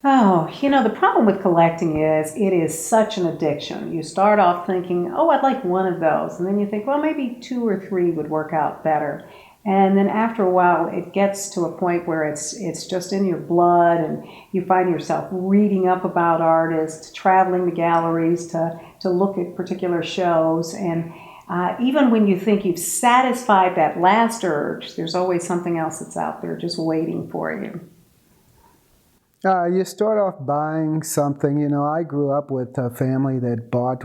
Oh, the problem with collecting is it is such an addiction. You start off thinking, oh, I'd like one of those. And then you think, well, maybe two or three would work out better. And then after a while, it gets to a point where it's just in your blood, and you find yourself reading up about artists, traveling to galleries to look at particular shows. And even when you think you've satisfied that last urge, there's always something else that's out there just waiting for you. You start off buying something. I grew up with a family that bought.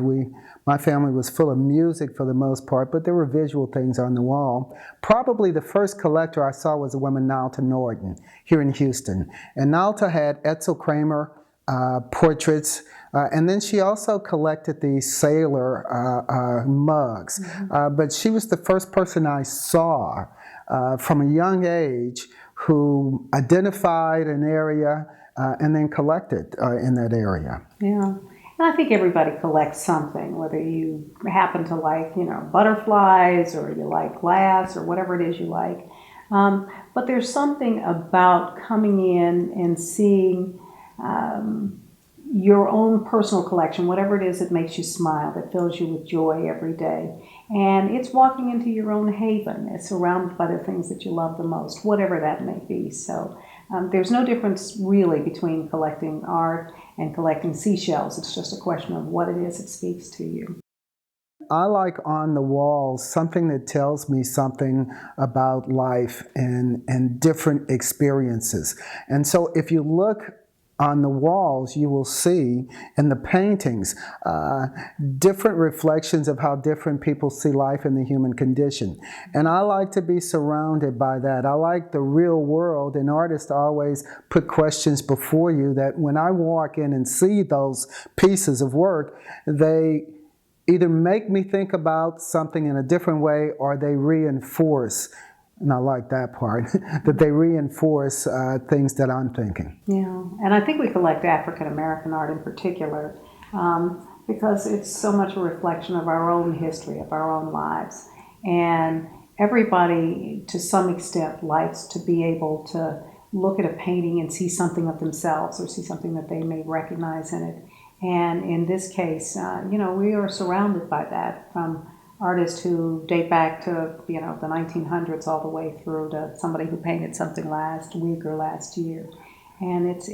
My family was full of music for the most part, but there were visual things on the wall. Probably the first collector I saw was a woman, Nalta Norton, here in Houston. And Nalta had Edsel Kramer portraits, and then she also collected the sailor mugs. But she was the first person I saw from a young age who identified an area and then collected in that area. Yeah. And I think everybody collects something, whether you happen to like, butterflies, or you like glass, or whatever it is you like. But there's something about coming in and seeing your own personal collection, whatever it is that makes you smile, that fills you with joy every day. And it's walking into your own haven. It's surrounded by the things that you love the most, whatever that may be. So there's no difference really between collecting art and collecting seashells. It's just a question of what it is that speaks to you. I like on the walls something that tells me something about life and different experiences. And so if you look on the walls, you will see in the paintings different reflections of how different people see life and the human condition. And I like to be surrounded by that. I like the real world, and artists always put questions before you that when I walk in and see those pieces of work, they either make me think about something in a different way, or they reinforce, and I like that part, that they reinforce things that I'm thinking. Yeah, and I think we collect African American art in particular because it's so much a reflection of our own history, of our own lives. And everybody, to some extent, likes to be able to look at a painting and see something of themselves, or see something that they may recognize in it. And in this case, we are surrounded by that, from artists who date back to the 1900s all the way through to somebody who painted something last week or last year. And it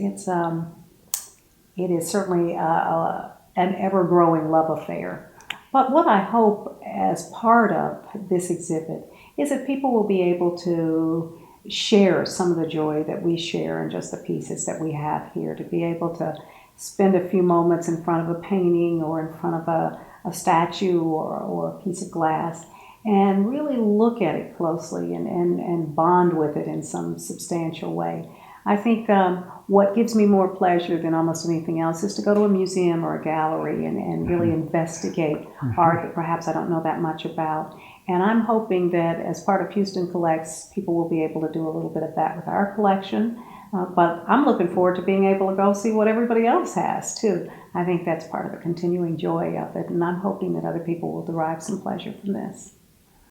is certainly an ever-growing love affair. But what I hope as part of this exhibit is that people will be able to share some of the joy that we share in just the pieces that we have here, to be able to spend a few moments in front of a painting, or in front of a statue, or a piece of glass, and really look at it closely and bond with it in some substantial way. I think what gives me more pleasure than almost anything else is to go to a museum or a gallery and really investigate art that perhaps I don't know that much about. And I'm hoping that as part of Houston Collects, people will be able to do a little bit of that with our collection. But I'm looking forward to being able to go see what everybody else has, too. I think that's part of the continuing joy of it, and I'm hoping that other people will derive some pleasure from this.